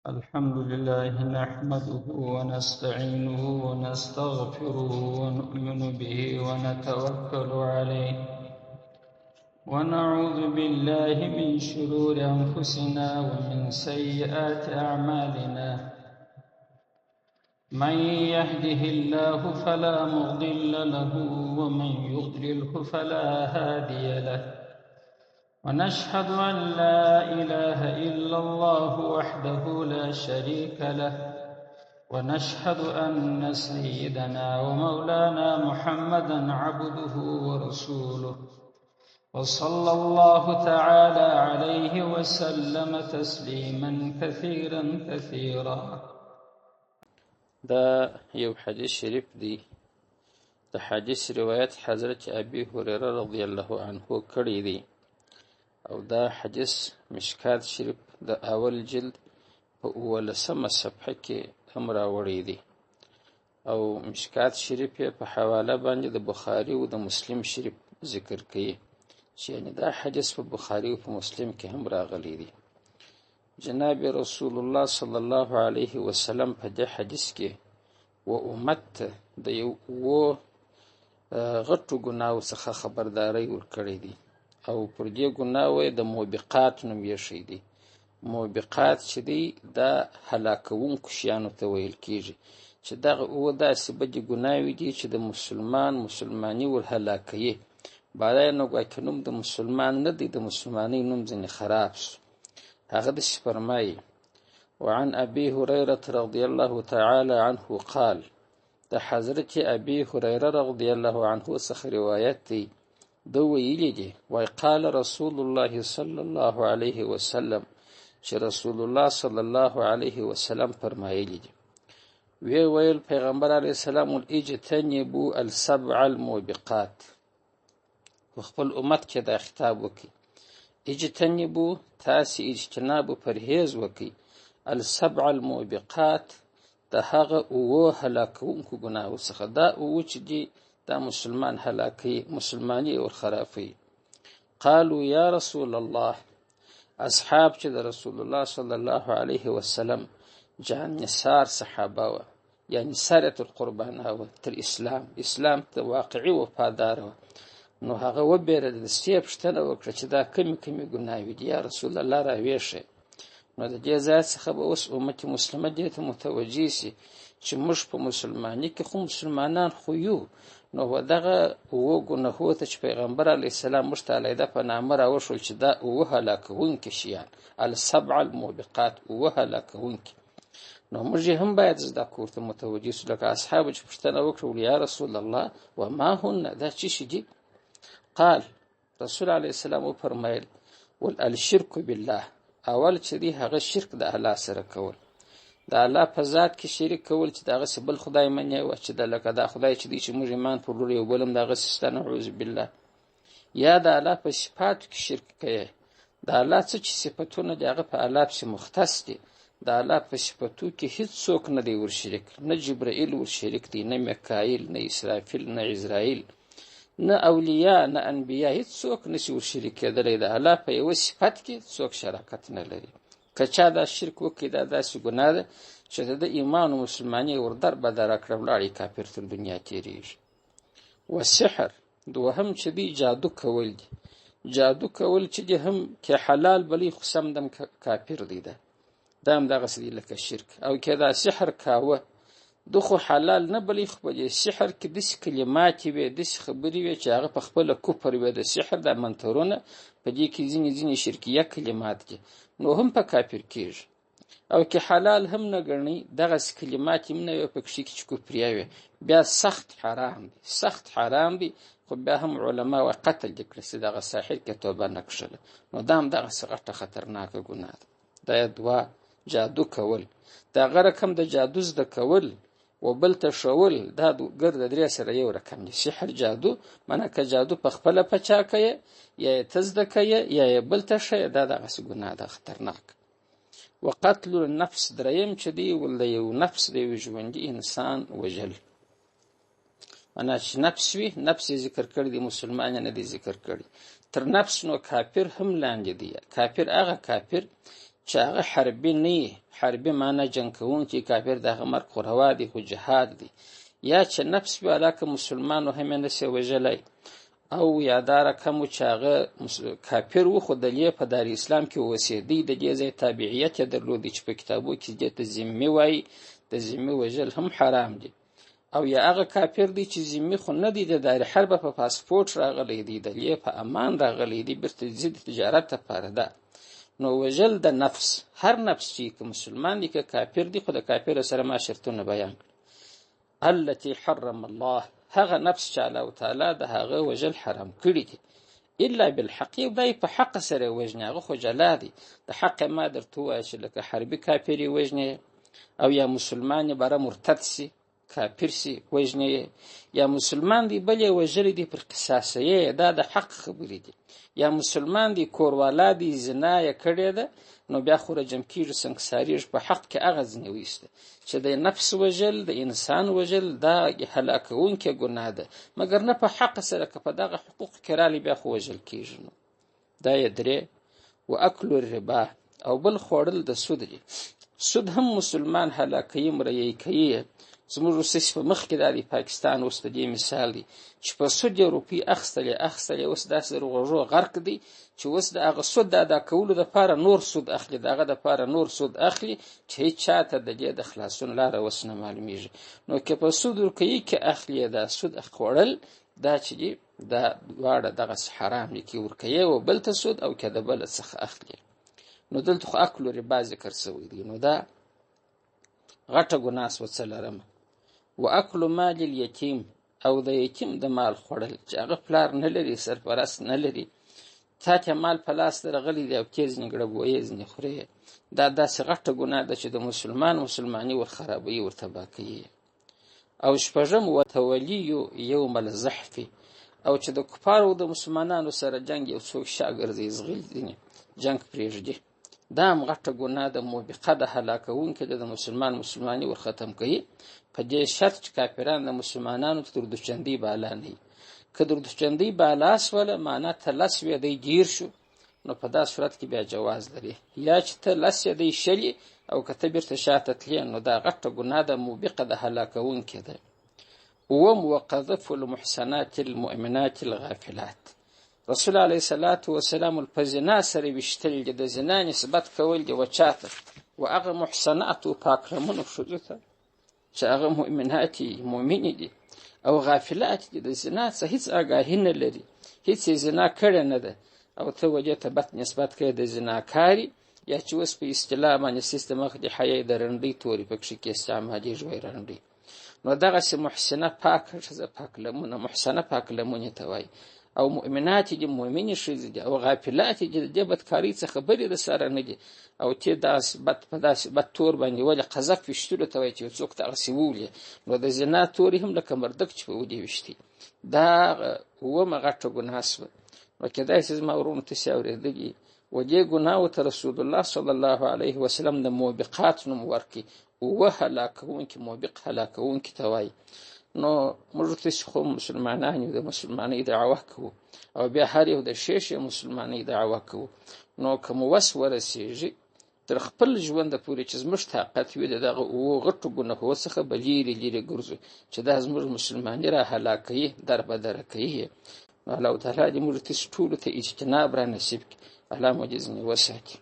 الحمد لله نحمده ونستعينه ونستغفره ونؤمن به ونتوكل عليه ونعوذ بالله من شرور أنفسنا ومن سيئات أعمالنا من يهده الله فلا مضل له ومن يضلله فلا هادي له ونشهد أن لا إله إلا الله وحده لا شريك له ونشهد أن سيدنا ومولانا محمدا عبده ورسوله وصلى الله تعالى عليه وسلم تسليما كثيرا كثيرا. دا یو حدیث شریف دی. د حدیث روایت حضرت ابي هريره رضی الله عنه کړی دی او دا حدیث مشکات شریف د اول جلد په 11مه صفحه کې هم راوړی دی او مشکات شریف په حواله باندې د بخاری او د مسلم شریف ذکر کوي چې یعنی دا حدیث په بخاری او په مسلم کې هم راغلی دی. جناب رسول الله صلی الله علیه وسلم په دې حدیث کې و امت د یو غټو ګناو څخه خبرداري ورکړې دي او پر دې ګناو د موبقات نوم یې شي دي. موبقات چې دی دا هلاکونکو شیانو ته ویل کیږي چې دغه داسې بدې ګناوې دي چې د مسلمانۍ ور هلاکوي. بعدای نو ګواکې نوم د مسلمان نه دی، د مسلمانۍ نوم ځینې خراب سو. هغه داسې فرمایي: وعن ابي هريره رضي الله تعالى عنه قال، د حضرت ابي هريره رضي الله عنه څخه روایت دی، دو ویلی دی وای قال رسول الله صلى الله عليه وسلم، چې رسول الله صلى الله عليه وسلم فرمایلی دی، ویل پیغمبر علیه السلام: اجتنبوا السبع الموبقات. خپل امت کې دا خطاب وکي، اجتنبوا، تاسې اجتناب پرهیز وکي، السبع الموبقات، د هغه هلاکونکو ګناهو څخه. دا چې دي دا مسلمان هلاکي، مسلماني ور خرافي. قالوا یا رسول الله، اصحاب چې د رسول الله صلی الله علیه وسلم جان نثار صحابه و، یعنی سرت القربانه و تر اسلام ته واقعي وفادار و، نو هغه وبېره د دې پوښتنه وکړه چې دا کمی ګناوې دي یا رسول الله راویښه. نو د دې ځای څخه به اوس امت مسلمه دې ته متوجه سي چې موږ په مسلمانۍ کې خو مسلمانان خو یو، نو دغه ګناهو ته چې پیغمبر علیه السلام موږ ته علیحده په نامه راوښول چې دا هلاکونکي شیان، السبع الموبقات، هلاکونکي، نو موږ هم باید زده کړو ته متوجه سو. لکه اصحابو چې پوښتنه وکړه یا رسول الله وما هن، دا څه شي دي؟ قال، رسول علیه السلام وفرمایل الشرک بالله، اول چې دی هغه شرک د الله سره کول، د الله په ذات کې شریک کول چې دغه بل خدای منی او چې د لکه دا خدای چې دی چې موږ ایمان پر لوري یو بلم دغه سیستان، اعوذ بالله. یا د الله په صفاتو کې شرک کوي، د الله څه چې صفاتونه دی هغه په الله پسې مختص دي، د الله په صفاتو کې هیڅ څوک نه دی ور شریک، نه جبرائیل ور شریک دی، نه میکائیل، نه اسرافیل، نه عزرائیل، نه اولیاء، نه انبیاء، هیڅ څوک نشي ور شریک کېدلی. د الله په یو صفت کې څوک شراکت نه لري. که چا دا شرک وکړي دا داسې ګناه ده چې د ایمان او مسلمانۍ ور در بدره کړه، ولاړې کافر تر دنیا تېرېږي. وسحر، دوهم چې دی جادو کول دي، جادو کول چې دی هم کې حلال بلی خو سم دم کافر دی، دا هم دغسې دی لکه شرک. او که دا سحر کاوه دو خو حلال نه بلی خو په سحر کې داسې کلمات وي، داسې خبرې وي چې هغه په خپله کفر وي. د سحر د منترونه په دې کې ځینې شرکیه کلمات دي، نو هم په کافر کېږي. او که حلال هم نه ګڼي دغسې کلمات هم نه وي په کښې کې چې کفریه وي، بیا سخت حرام دي، خو بیا هم علما وایي قتل دې کړه چې دغه ساحر کې توبه نه کښله، نو دا هم دغسې غټه خطرناکه ګناه ده. دا دوه، جادو کول، دا هغه رقم د جادو زده کول و بل ته ښول، دا ګرده درې سره یو رقم دي. سحر، جادو، منه که جادو په خپله پچا کوې یا یې ته زده کوې یا یې بل ته ښیې، دا دغسې ګناه ده خطرناک. وقتل النفس، دریم چې دی ول یو نفس د یو ژوندي انسان وژل، منه چې نفس وي، نفس یې ذکر کړی دی، مسلمان نه دی ذکر کړی. تر نفس نو کافر هم لاندې دی. کافر هغه کافر چې هغه حربي نه وي، حربي معنا جنګ کوونکی کافر د هغه مرګ خو روا دی، خو جهاد دی. یا چې نفس وي علاکه مسلمان و هم یې نسي وژلی، او یا دا رقم و چې هغه کافر و خو دلې په دار اسلام کې اوسېدی، د دې ځای تابعیت یې درلودی چې په کتابو کې دې ته ذمي وایي. د ذمي وژل هم حرام دي. او یا هغه کافر دی چې ذمي خو نه دی، د دار حرب په پاسپورټ راغلی دی، دلې په امان راغلی دی، بیرته ځي د تجارت لپاره ده. نو وژل د نفس، هر نفس چې که مسلمان دی که کافر دی، خو د کافر سره ما شرطونه بیان کړل. التي حرم الله، هغه نفس چې الله تعالی د هغه وژل حرام کړي دي، الا بالحق، دای په حق سره وژني، هغه خو جلا دی. د حق ما درته ووایه چې لکه حربي کافر یې وژني، او یا مسلمان یې بره مرتد سي کافر سي وژني، یا مسلمان دی بل یې وژلی دی پر قصاصیې، دا د حق خبرې دي. یا مسلمان دی کوروالا دی زنا یې کړې ده، نو بیا خو رجم کېږي، سنګساریږي. په حق کې هغه ځینې وایسته چې د نفس وژل، د انسان وژل، دا هلاکوونکې ګناه ده، مګر نه په حق سره، که په دغه حقوق کې رالی بیا خو وژل کېږي. نو دا یې درې. و اکل الربا، او بل خوړل د سود دی. سود هم مسلمان هلاکوي، مریی کوي. زموږ روسیس په مخ کې دا دی پاکستان اوس د دې مثال دی چې په سود یې روپۍ اخیستلې، اوس داسې د روغو غرق دی چې اوس د هغه سود د ادا کولو دپاره نور سود اخلي، د هغه دپاره نور سود اخلي چې هېڅ چا ته د دې د خلاصون لاره اوس نه معلومېږي. نو که په سود ورکوي کې اخلي، دا سود خوړل دا چې دي دا دواړه دغسې حرام دي، کې ورکوي او بل ته سود، او که د بل څخه اخلي. نو دلته خو اکل ربا ذکر سوی دی. نو دا غټه ګناه سوه. څلرمه و اکل مال الیتیم، او د یتیم د مال خوړل، چې هغه پلار نه لري، سرپرست نه لري، تا ته مال په لاس درغلی دی او ته ځینې ګړبویې ځینې خورې، دا داسې غټه ګناه ده چې د مسلماني ور خرابوي، ور تباه کوي. او شپږم و تولی یوم الزحف، او چې د کفارو د مسلمانانو سره جنگ یو څوک شاګرځي، زغیل ځینې جنگ پرېږدي، دا هم غټه ګناه ده، موبقه ده، هلاکوونکې ده، د مسلماني ور ختم کوي، په دې شرط چې کافران د مسلمانانو ته دردوچندۍ بالا نه وي. که دردوچندۍ بالا سوله، معنا ته لس وې دی ګیر شو، نو په دا صورت کې بیا جواز لري. یا چې ته لس یې دی شلې، او که ته بیرته شاته تلې، نو دا غټه ګناه ده، موبقه ده، هلاکوونکې ده. اووم وقذف المحسنات المؤمنات الغافلات، رسول علیه الصلاة والسلام په زنا سره ویشتل دي، د زنا نسبت کول دي و چاته، و هغه محسنات و پاکلمنو ښځو ته چې هغه مؤمنات مؤمنې دي، او غافلات دي، د زنا څخه هیڅ آګاهي نه لري، هیڅ یې زنا کړې نه ده، او ته وجې ته بد نسبت کوې د زناکاري. یا چې اوس په اصطلاح باندې سیستم مخ د حیې د رنډۍ تورې پکښې کې استعمالېږي، وایي رنډۍ. نو دغسې محسنه پاکه ښځه، پاکلمونه، محسنه پاکلمونې ته وایي. او مؤمنات دي، مؤمنې ښځې دي، او غافلات دي، د دې بدکارۍ څخه خبرې د سره نه دي، او ته داسې بد په داسې بد تور باندې ولې قذف ویشتلو ته وایي چې یو څوک دغسې وولي. نو د زنا تورې هم لکه مردک چې په ودې ویشتي، دا اوومه غټه ګناه سوه. نو کېدای شي زما ورونو تاسې اورېدلي و دې ګناهو ته رسول الله صلی الله علیه وسلم د موبقات نوم ورکړي، اووه هلاکوونکي، موبق هلاکوونکي ته وایي. نو موږ تاسې خو مسلمانان یو، د مسلمانۍ دعوه کوو، او بیا هر یو د شیشې مسلمانۍ دعوه کوو. نو که مو وس ورسېږي تر خپل ژونده پورې چې زموږ طاقت وي، د دغه اووه غټو ګناهو څخه به لرې ګرځو چې دا زموږ مسلماني را هلاکوي، در بدره کوي. نو الله تعالی دې موږ تاسې ټولو ته اجتناب را نصیب کړي. الله مو دې ځینې وساتي.